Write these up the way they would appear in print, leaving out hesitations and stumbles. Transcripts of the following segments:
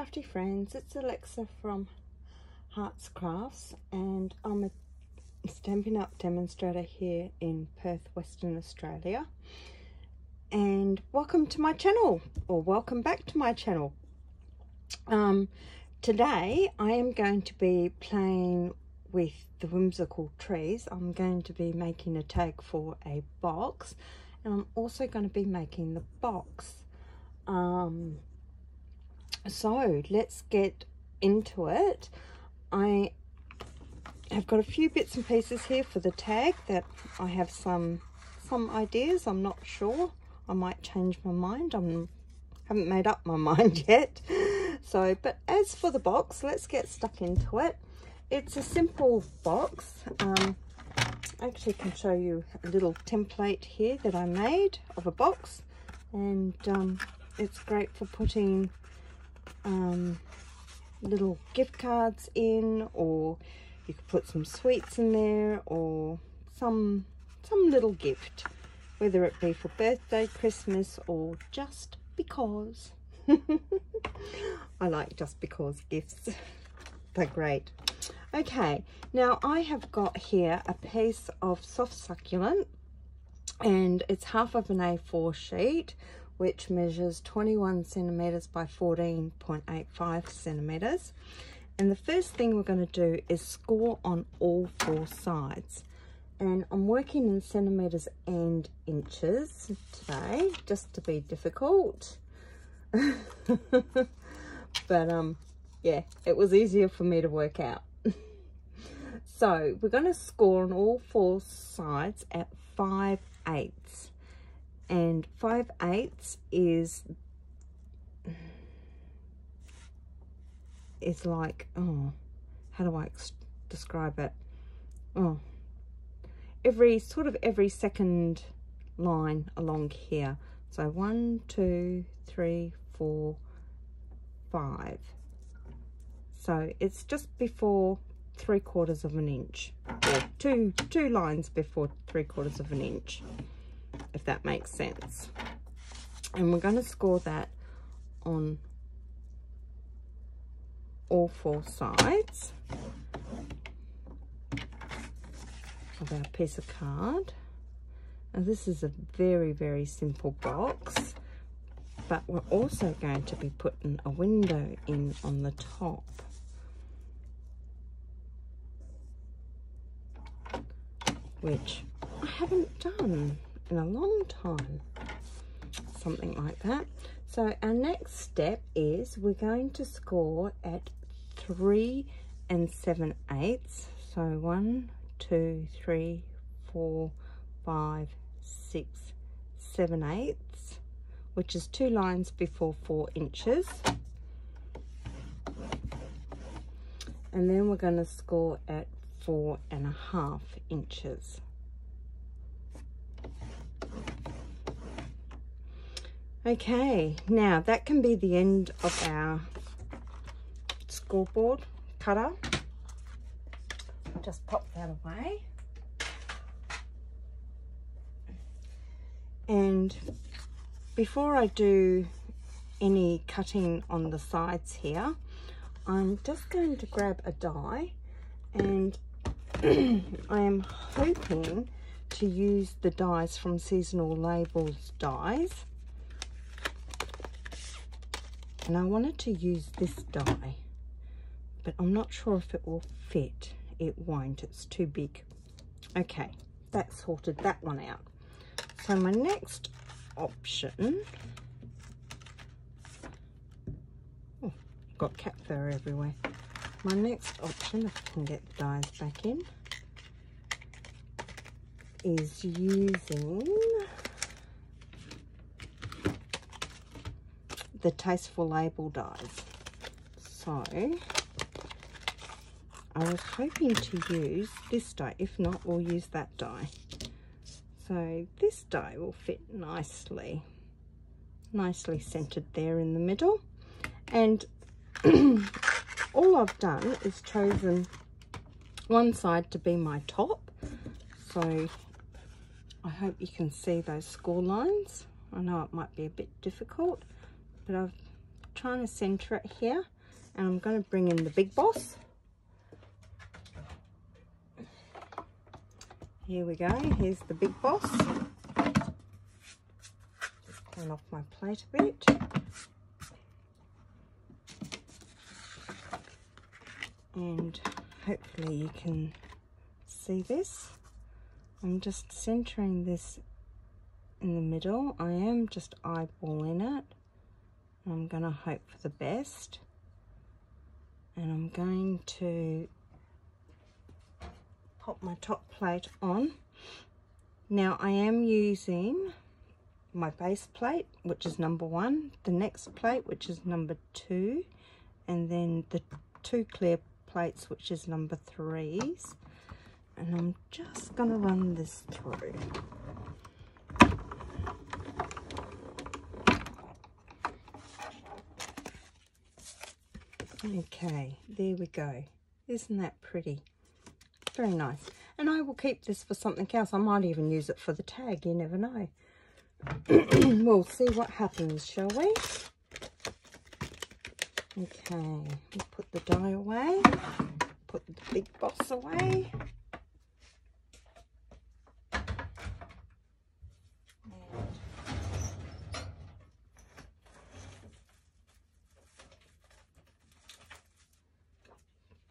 crafty friends, it's Alexa from Hearts Crafts, and I'm a Stampin' Up demonstrator here in Perth, Western Australia. And welcome to my channel, or welcome back to my channel. Today I am going to be playing with the whimsical trees. I'm going to be making a tag for a box, and I'm also going to be making the box. So let's get into it. I have got a few bits and pieces here for the tag that I have some ideas. I'm not sure. I might change my mind. Haven't made up my mind yet. So, but as for the box, let's get stuck into it. It's a simple box. I actually can show you a little template here that I made of a box, and it's great for putting little gift cards in, or you could put some sweets in there, or some little gift, whether it be for birthday, Christmas, or just because. I like just because gifts. They're great. Okay, now I have got here a piece of soft succulent, and it's half of an A4 sheet, which measures 21 centimeters by 14.85 centimeters. And the first thing we're going to do is score on all four sides. And I'm working in centimeters and inches today, just to be difficult. But yeah, it was easier for me to work out. So we're going to score on all four sides at 5/8. And 5/8 is like, oh, how do I describe it? Oh, every second line along here. So 1, 2, 3, 4, 5. So it's just before 3/4 of an inch, or two lines before 3/4 of an inch, if that makes sense. And we're going to score that on all four sides of our piece of card. Now this is a very, very simple box, but we're also going to be putting a window in on the top. Which I haven't done in a long time, something like that. So our next step is we're going to score at 3 7/8. So 1, 2, 3, 4, 5, 6, 7/8, which is 2 lines before 4 inches. And then we're going to score at 4.5 inches. Okay, now that can be the end of our scoreboard cutter. Just pop that away. And before I do any cutting on the sides here, I'm just going to grab a die, and I am hoping to use the dies from Seasonal Labels dies. And I wanted to use this die, but I'm not sure if it will fit. It won't, it's too big. Okay, that sorted that one out. So my next option, oh, got cat fur everywhere. My next option, if I can get the dies back in, is using the Tasteful Label dies. So I was hoping to use this die. If not, we'll use that die. So this die will fit nicely centered there in the middle. And all I've done is chosen one side to be my top. So I hope you can see those score lines. I know it might be a bit difficult, but I'm trying to center it here. And I'm going to bring in the Big Boss. Here we go, here's the Big Boss. Just clean off my plate a bit. And hopefully you can see this. I'm just centering this in the middle. I am just eyeballing it. I'm going to hope for the best. And I'm going to pop my top plate on. Now I am using my base plate, which is number 1, the next plate, which is number 2, and then the 2 clear plates, which is number 3s. And I'm just going to run this through. Okay, there we go. Isn't that pretty? Very nice. And I will keep this for something else. I might even use it for the tag, you never know. We'll see what happens, shall we? Okay, we'll put the die away, put the Big Boss away.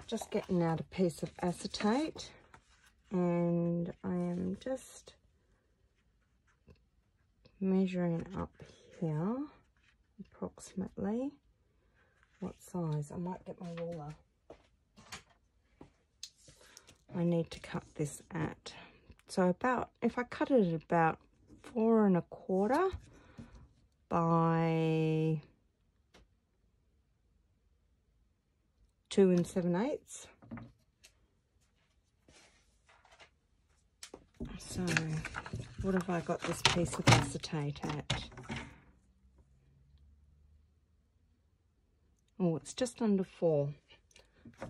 Just getting out a piece of acetate, and I am just measuring up here approximately what size. I might get my ruler. I need to cut this at, so about, if I cut it at about 4 1/4 by 2 7/8. So what have I got this piece of acetate at? Oh, it's just under 4.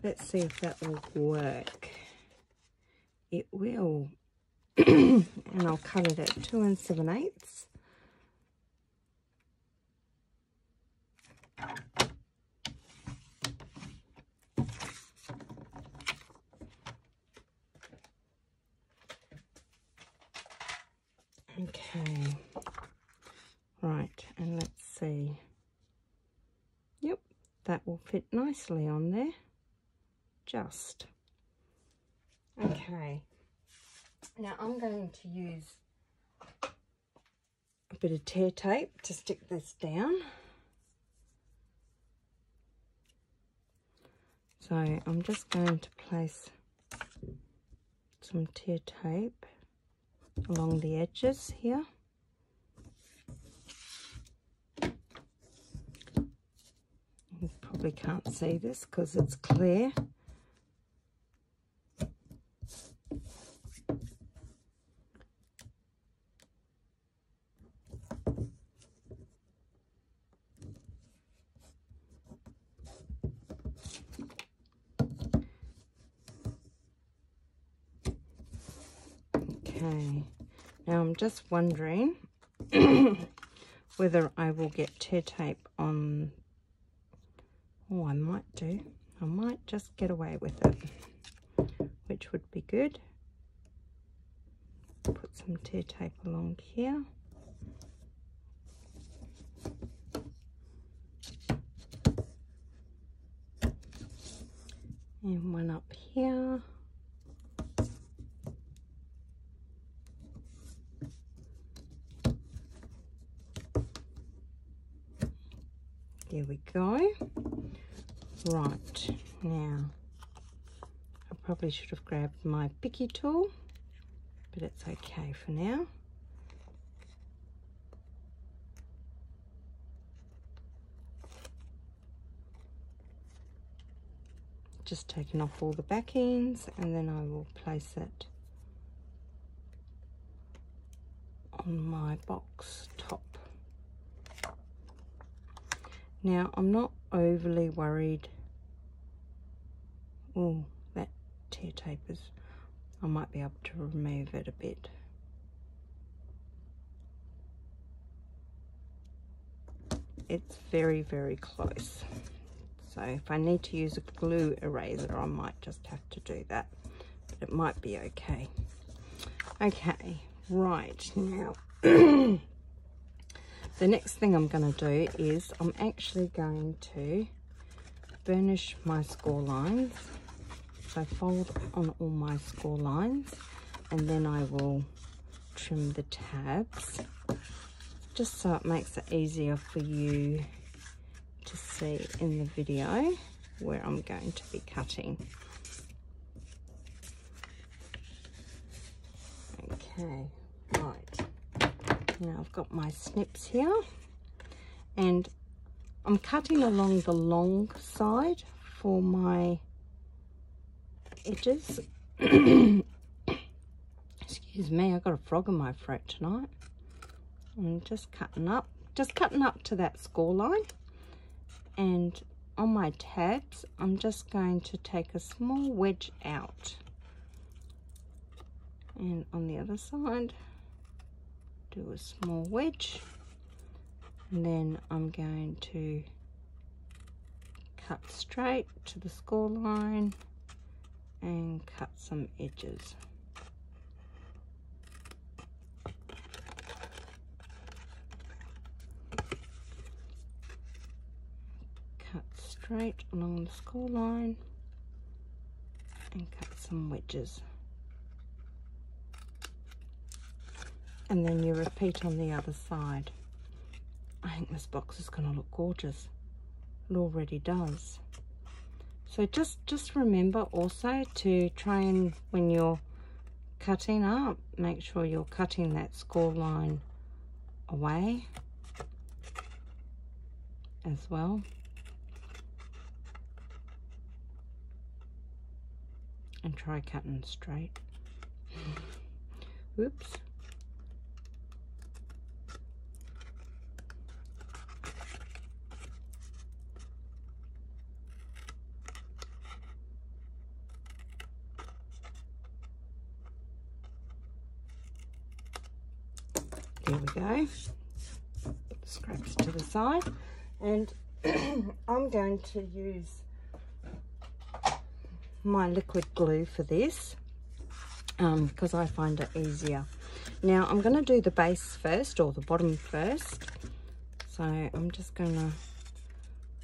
Let's see if that will work. It will. And I'll cut it at 2 7/8. Okay, right, and let's see. Yep, that will fit nicely on there. Just. Okay, now I'm going to use a bit of tear tape to stick this down. So I'm just going to place some tear tape along the edges here. You probably can't see this because it's clear. Okay, now I'm just wondering whether I will get tear tape on. Oh, I might do. I might just get away with it, which would be good. Put some tear tape along here. And one up here. There we go. Right, now I probably should have grabbed my picky tool, but it's okay for now. Just taking off all the back ends, and then I will place it on my box top. Now I'm not overly worried. Oh, that tear tape is, I might be able to remove it a bit. It's very, very close. So if I need to use a glue eraser, I might just have to do that, but it might be okay. Okay, right, now the next thing I'm going to do is I'm actually going to burnish my score lines. So fold on all my score lines, and then I will trim the tabs, just so it makes it easier for you to see in the video where I'm going to be cutting. Okay, right, now I've got my snips here, and I'm cutting along the long side for my edges. Excuse me, I got a frog in my throat tonight. I'm just cutting up to that score line, and on my tabs I'm just going to take a small wedge out, and on the other side do a small wedge, and then I'm going to cut straight to the score line and cut some edges. Cut straight along the score line and cut some wedges. And then you repeat on the other side. I think this box is going to look gorgeous. It already does. So just remember also to try and, when you're cutting up, make sure you're cutting that score line away as well. And try cutting straight. Whoops. There we go. Put the scraps to the side, and I'm going to use my liquid glue for this because I find it easier. Now I'm going to do the base first, or the bottom first. So I'm just going to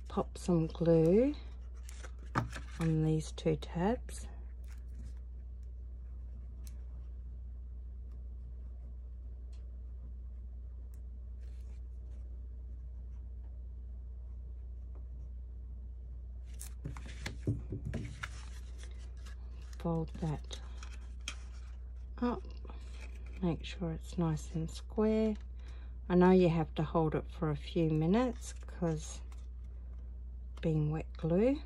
pop some glue on these two tabs. Fold that up, make sure it's nice and square. I know you have to hold it for a few minutes because being wet glue.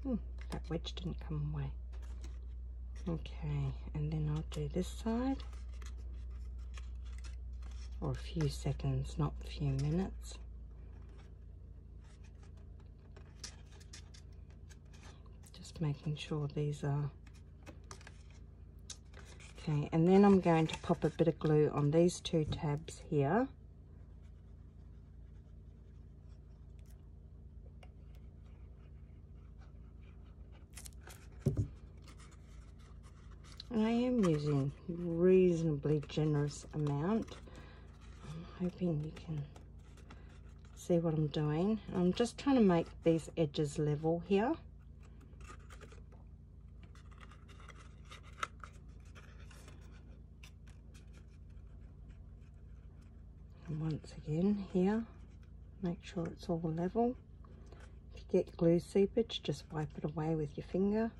That wedge didn't come away. Okay, and then I'll do this side, or a few seconds, not a few minutes. Making sure these are okay, and then I'm going to pop a bit of glue on these two tabs here. And I am using reasonably generous amount. I'm hoping you can see what I'm doing. I'm just trying to make these edges level here. Once again here, make sure it's all level. If you get glue seepage, just wipe it away with your finger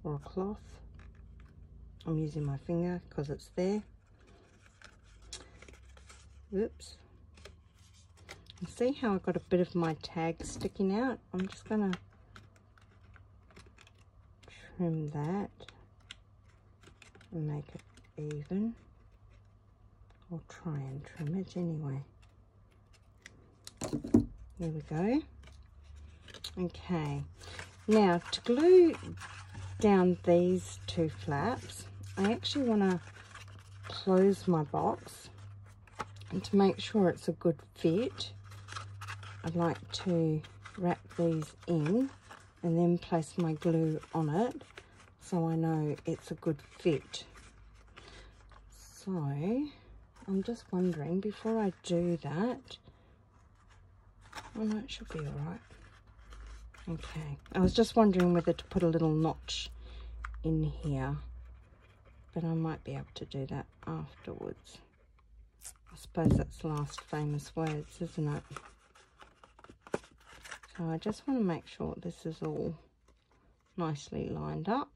or a cloth. I'm using my finger because it's there. Oops. And see how I got a bit of my tag sticking out? I'm just going to trim that and make it even. I'll try and trim it anyway. There we go. Okay, now to glue down these two flaps, I actually want to close my box, and to make sure it's a good fit, I like to wrap these in and then place my glue on it so I know it's a good fit. So I'm just wondering, before I do that, oh no, it should be all right. Okay, I was just wondering whether to put a little notch in here, but I might be able to do that afterwards. I suppose that's last famous words, isn't it? So I just want to make sure this is all nicely lined up.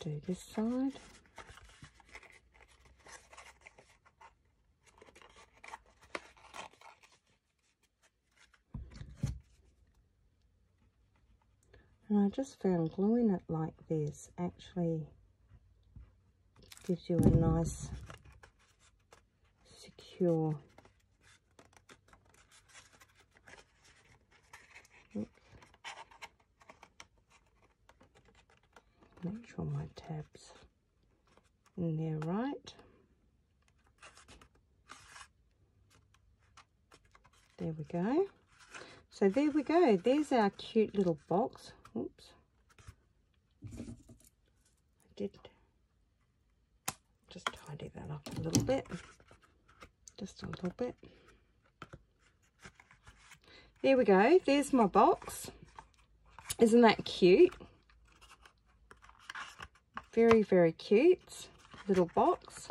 Do this side. And I just found gluing it like this actually gives you a nice secure look. Make sure my tabs in there right. There we go. So there we go. There's our cute little box. Oops. I did just tidy that up a little bit. Just a little bit. There we go. There's my box. Isn't that cute? Very, very cute little box.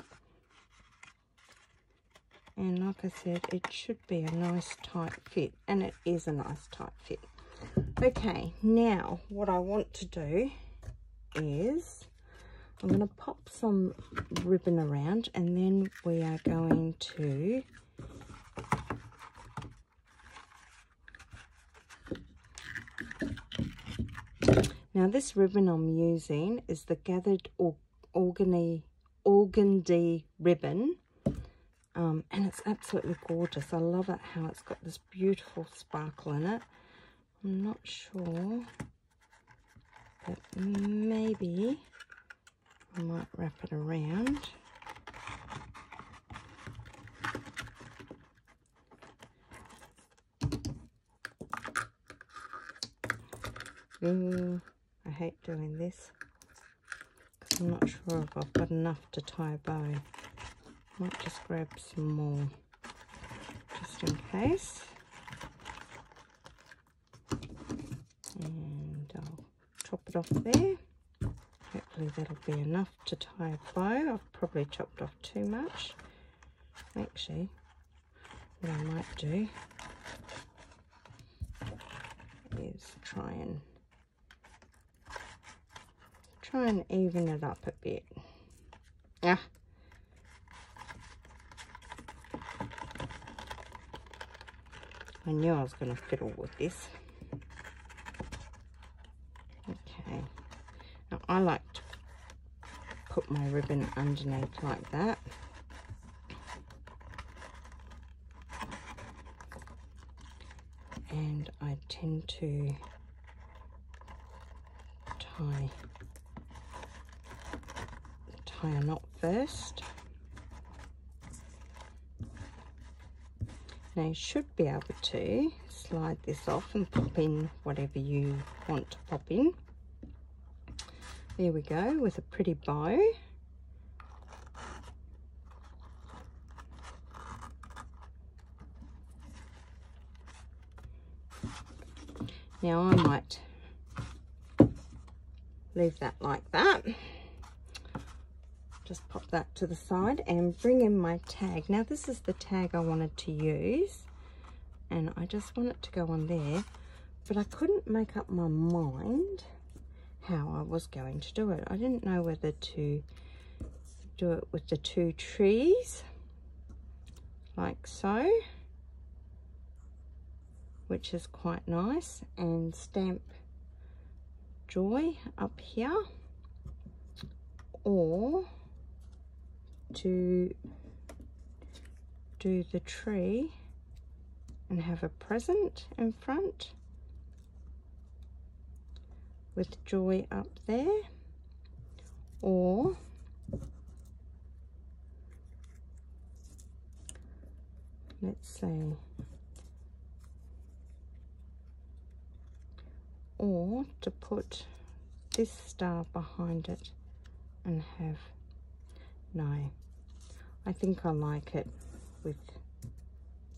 And like I said, it should be a nice tight fit, and it is a nice tight fit. Okay, now what I want to do is I'm going to pop some ribbon around, and then we are going to now this ribbon I'm using is the Gathered Organdy ribbon. And it's absolutely gorgeous. I love it how it's got this beautiful sparkle in it. I'm not sure, but maybe I might wrap it around. Ooh, I hate doing this because I'm not sure if I've got enough to tie a bow. Might just grab some more, just in case. And I'll chop it off there. Hopefully that'll be enough to tie a bow. I've probably chopped off too much. Actually, what I might do is try and even it up a bit. Ah. I knew I was going to fiddle with this. Okay. Now I like to put my ribbon underneath like that. And I tend to tie a knot first. Now you should be able to slide this off and pop in whatever you want to pop in. There we go, with a pretty bow. Now I might leave that like that. Just pop that to the side and bring in my tag. Now this is the tag I wanted to use, and I just want it to go on there, but I couldn't make up my mind how I was going to do it. I didn't know whether to do it with the two trees like so, which is quite nice, and stamp Joy up here, or to do the tree and have a present in front with Joy up there, or Let's see. Or to put this star behind it and have, no, I think I like it with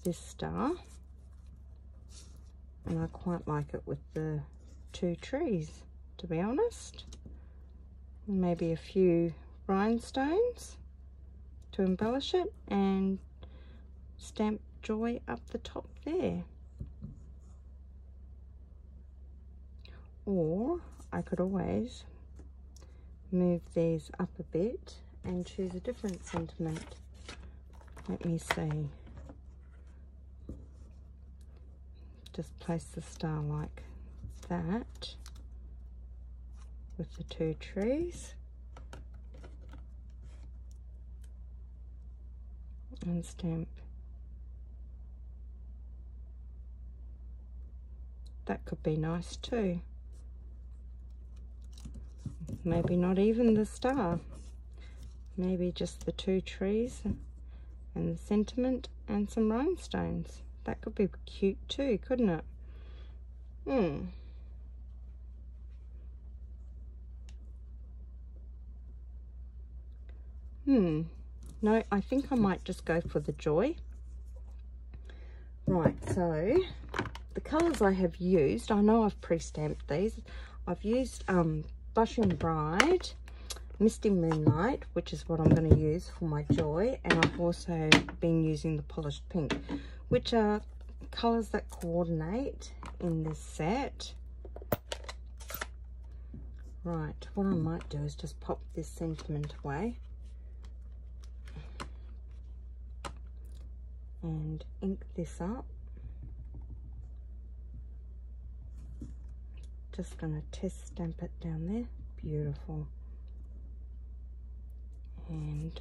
this star, and I quite like it with the two trees, to be honest. Maybe a few rhinestones to embellish it, and stamp Joy up the top there. Or I could always move these up a bit and choose a different sentiment. Let me see. Just place the star like that with the two trees, and stamp. That could be nice too. Maybe not even the star, maybe just the two trees and the sentiment and some rhinestones. That could be cute too, couldn't it? No, I think I might just go for the Joy. Right, so the colours I have used, I know I've pre-stamped these. I've used Blushing Bride, Misty Moonlight, which is what I'm going to use for my Joy, and I've also been using the Polished Pink, which are colours that coordinate in this set. Right, what I might do is just pop this sentiment away and ink this up. Just going to test stamp it down there. Beautiful. And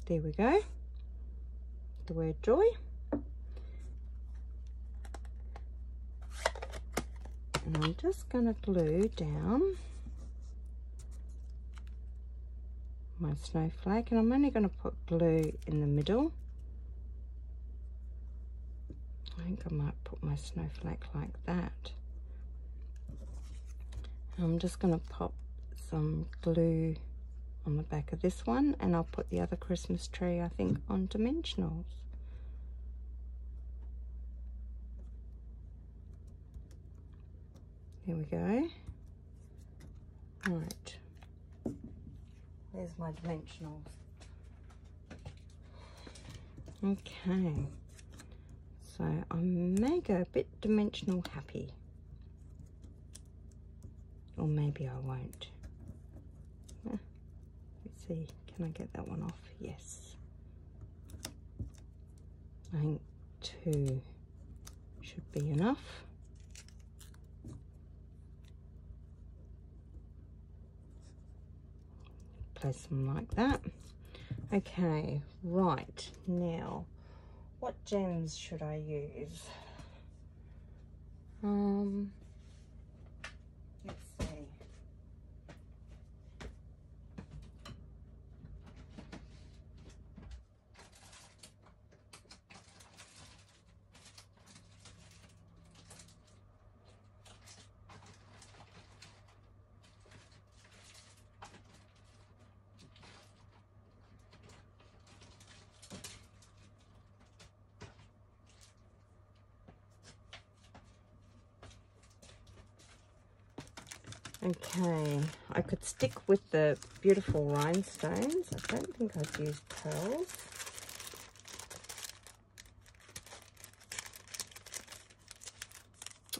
there we go. The word Joy. And I'm just going to glue down my snowflake, and I'm only going to put glue in the middle. I think I might put my snowflake like that. I'm just going to pop some glue on the back of this one, and I'll put the other Christmas tree, I think, on dimensionals. There we go. Right, there's my dimensionals. Okay, so I may go a bit dimensional happy, or maybe I won't. Let's see, can I get that one off? Yes. I think 2 should be enough. Place them like that. Okay, right, now what gems should I use? Let's see. Okay, I could stick with the beautiful rhinestones. I don't think I'd use pearls.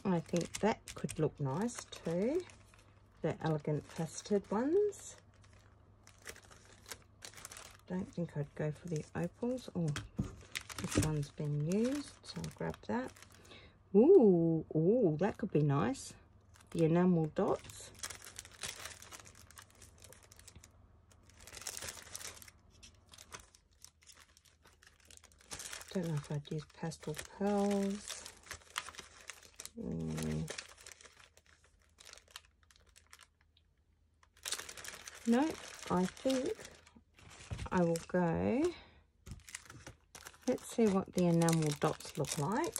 I think that could look nice too. The elegant faceted ones. Don't think I'd go for the opals. Oh, this one's been used, so I'll grab that. Ooh, ooh, that could be nice. The enamel dots. Don't know if I'd use pastel pearls. No, I think I will go. Let's see what the enamel dots look like.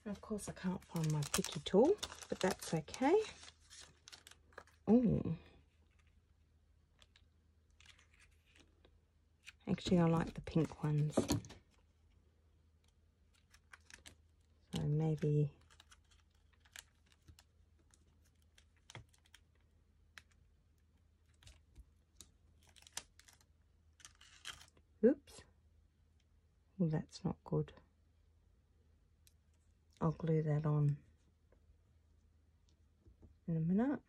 And of course I can't find my picky tool, but that's okay. Oh, actually I like the pink ones. So maybe oops. Well, that's not good. I'll glue that on in a minute.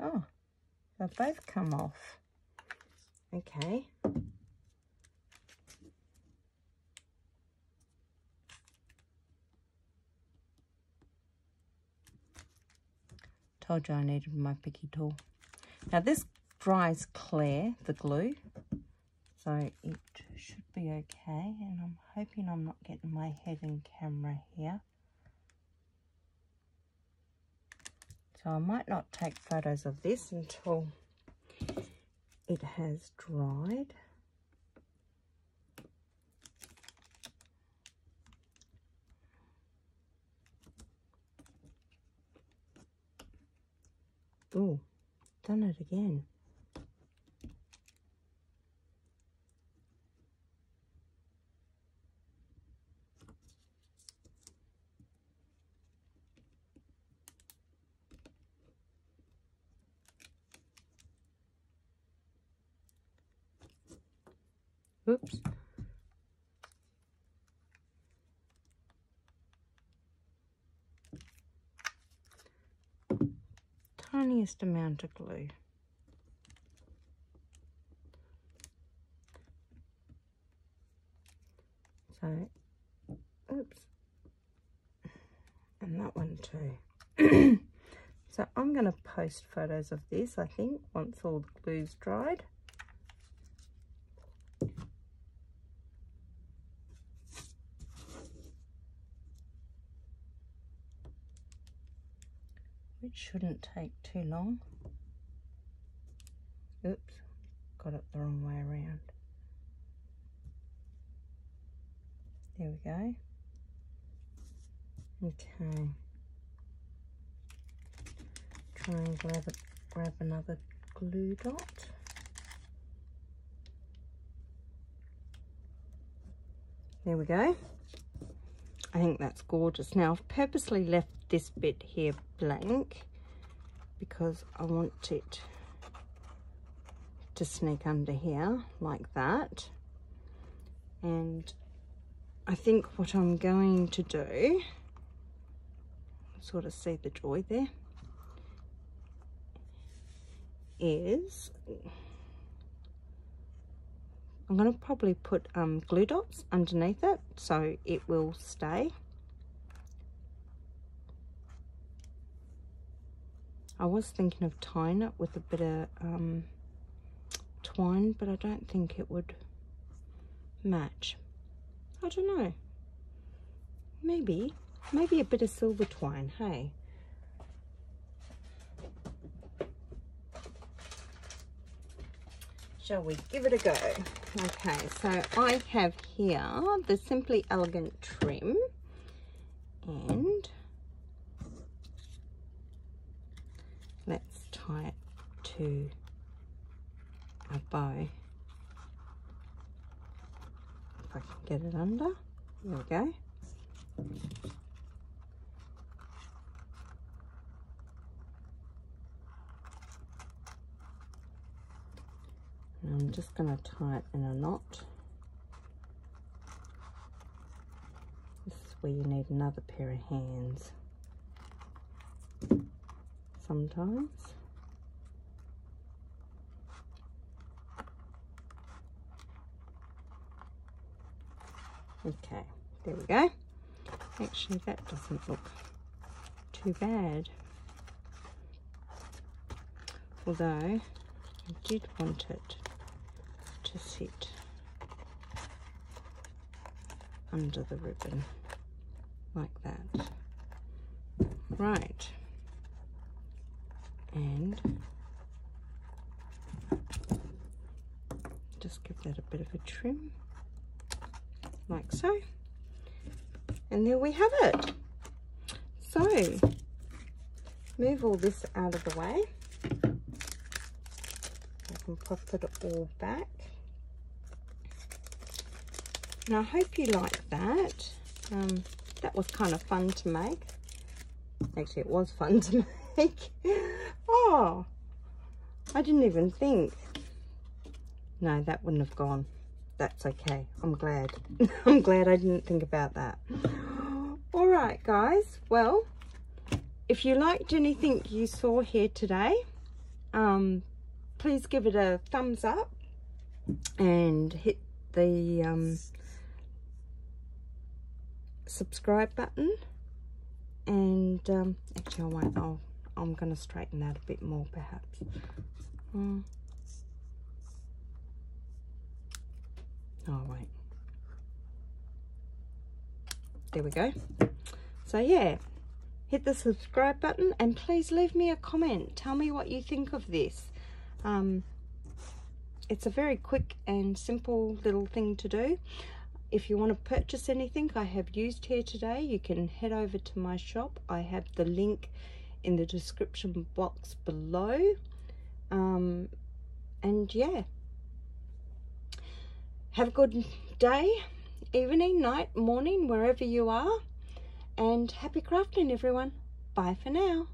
Oh, they've both come off. Okay. Told you I needed my picky tool. Now this dries clear, the glue, so it should be okay. And I'm hoping I'm not getting my head in camera here. So I might not take photos of this until it has dried. Ooh, done it again. Oops. Tiniest amount of glue. So, oops. And that one too. So I'm going to post photos of this, I think, once all the glue's dried. Which shouldn't take too long. Oops, got it the wrong way around. There we go. Okay. Try and grab another glue dot. There we go. I think that's gorgeous. Now I've purposely left this bit here blank because I want it to sneak under here like that. And I think what I'm going to do, sort of see the joy there, is I'm going to probably put glue dots underneath it so it will stay. I was thinking of tying it with a bit of twine, but I don't think it would match. I don't know. Maybe a bit of silver twine, hey? Shall we give it a go? Okay, so I have here the Simply Elegant trim, and let's tie it to a bow. If I can get it under, there we go. And I'm just going to tie it in a knot. This is where you need another pair of hands sometimes. Okay, there we go. Actually, that doesn't look too bad. Although, I did want it to sit under the ribbon like that. Right. And just give that a bit of a trim, like so. And there we have it. So, move all this out of the way. I can pop it all back. And I hope you like that. That was kind of fun to make. Actually, it was fun to make. Oh, I didn't even think. No, that wouldn't have gone. That's okay. I'm glad. I'm glad I didn't think about that. All right, guys. Well, if you liked anything you saw here today, please give it a thumbs up and hit the subscribe button. And actually, I won't. I'm going to straighten that a bit more, perhaps. Oh, wait. There we go. So, yeah, hit the subscribe button and please leave me a comment. Tell me what you think of this. It's a very quick and simple little thing to do. If you want to purchase anything I have used here today, you can head over to my shop. I have the link in the description box below. And yeah. Have a good day, evening, night, morning, wherever you are. And happy crafting, everyone. Bye for now.